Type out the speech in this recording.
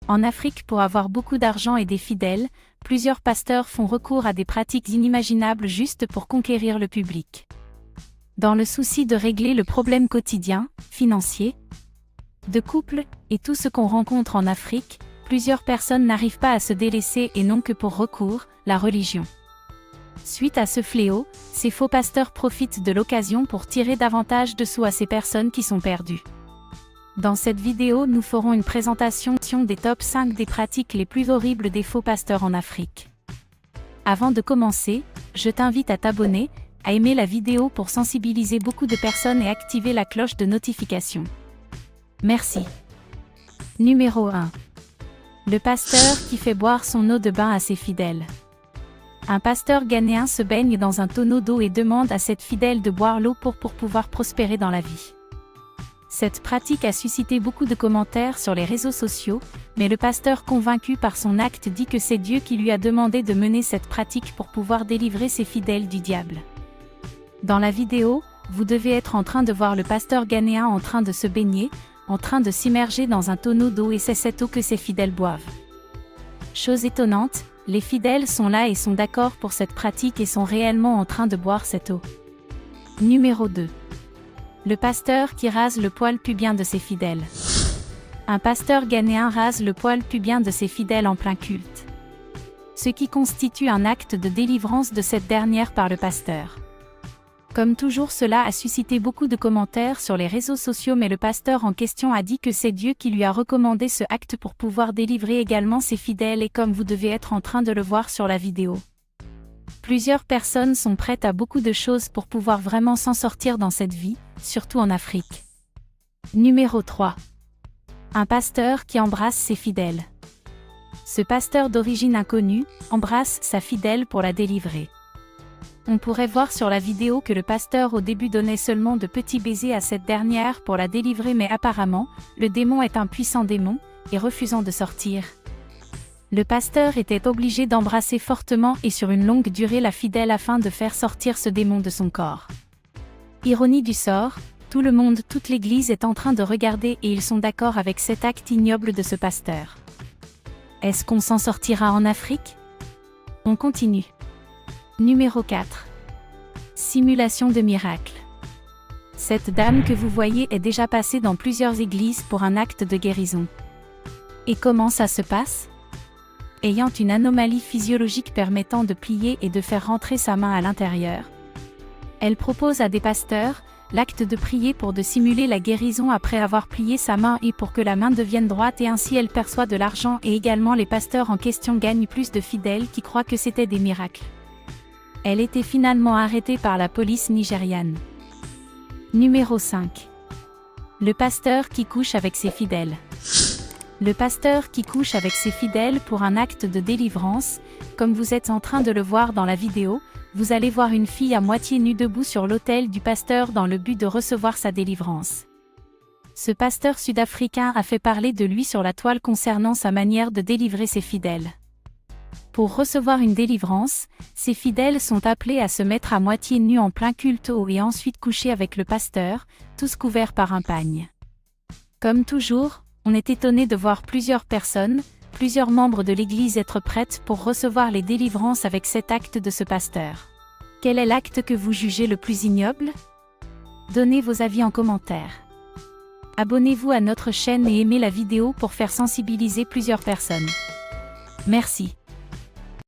En Afrique, pour avoir beaucoup d'argent et des fidèles, plusieurs pasteurs font recours à des pratiques inimaginables juste pour conquérir le public. Dans le souci de régler le problème quotidien, financier, de couple, et tout ce qu'on rencontre en Afrique, plusieurs personnes n'arrivent pas à se délaisser et n'ont que pour recours, la religion. Suite à ce fléau, ces faux pasteurs profitent de l'occasion pour tirer davantage de sous à ces personnes qui sont perdues. Dans cette vidéo, nous ferons une présentation des top 5 des pratiques les plus horribles des faux pasteurs en Afrique. Avant de commencer, je t'invite à t'abonner, à aimer la vidéo pour sensibiliser beaucoup de personnes et activer la cloche de notification. Merci. Numéro 1. Le pasteur qui fait boire son eau de bain à ses fidèles. Un pasteur ghanéen se baigne dans un tonneau d'eau et demande à cette fidèle de boire l'eau pour pouvoir prospérer dans la vie. Cette pratique a suscité beaucoup de commentaires sur les réseaux sociaux, mais le pasteur convaincu par son acte dit que c'est Dieu qui lui a demandé de mener cette pratique pour pouvoir délivrer ses fidèles du diable. Dans la vidéo, vous devez être en train de voir le pasteur ghanéen en train de se baigner, en train de s'immerger dans un tonneau d'eau et c'est cette eau que ses fidèles boivent. Chose étonnante, les fidèles sont là et sont d'accord pour cette pratique et sont réellement en train de boire cette eau. Numéro 2. Le pasteur qui rase le poil pubien de ses fidèles. Un pasteur ghanéen rase le poil pubien de ses fidèles en plein culte. Ce qui constitue un acte de délivrance de cette dernière par le pasteur. Comme toujours, cela a suscité beaucoup de commentaires sur les réseaux sociaux, mais le pasteur en question a dit que c'est Dieu qui lui a recommandé ce acte pour pouvoir délivrer également ses fidèles et comme vous devez être en train de le voir sur la vidéo. Plusieurs personnes sont prêtes à beaucoup de choses pour pouvoir vraiment s'en sortir dans cette vie, surtout en Afrique. Numéro 3. Un pasteur qui embrasse ses fidèles. Ce pasteur d'origine inconnue embrasse sa fidèle pour la délivrer. On pourrait voir sur la vidéo que le pasteur au début donnait seulement de petits baisers à cette dernière pour la délivrer, mais apparemment, le démon est un puissant démon, et refusant de sortir. Le pasteur était obligé d'embrasser fortement et sur une longue durée la fidèle afin de faire sortir ce démon de son corps. Ironie du sort, tout le monde, toute l'église est en train de regarder et ils sont d'accord avec cet acte ignoble de ce pasteur. Est-ce qu'on s'en sortira en Afrique? On continue. Numéro 4. Simulation de miracle. Cette dame que vous voyez est déjà passée dans plusieurs églises pour un acte de guérison. Et comment ça se passe? Ayant une anomalie physiologique permettant de plier et de faire rentrer sa main à l'intérieur. Elle propose à des pasteurs l'acte de prier pour de simuler la guérison après avoir plié sa main et pour que la main devienne droite et ainsi elle perçoit de l'argent et également les pasteurs en question gagnent plus de fidèles qui croient que c'était des miracles. Elle était finalement arrêtée par la police nigériane. Numéro 5. Le pasteur qui couche avec ses fidèles. Le pasteur qui couche avec ses fidèles pour un acte de délivrance, comme vous êtes en train de le voir dans la vidéo, vous allez voir une fille à moitié nue debout sur l'autel du pasteur dans le but de recevoir sa délivrance. Ce pasteur sud-africain a fait parler de lui sur la toile concernant sa manière de délivrer ses fidèles. Pour recevoir une délivrance, ses fidèles sont appelés à se mettre à moitié nus en plein culte et ensuite coucher avec le pasteur, tous couverts par un pagne. Comme toujours, on est étonné de voir plusieurs personnes, plusieurs membres de l'église être prêtes pour recevoir les délivrances avec cet acte de ce pasteur. Quel est l'acte que vous jugez le plus ignoble? Donnez vos avis en commentaire. Abonnez-vous à notre chaîne et aimez la vidéo pour faire sensibiliser plusieurs personnes. Merci.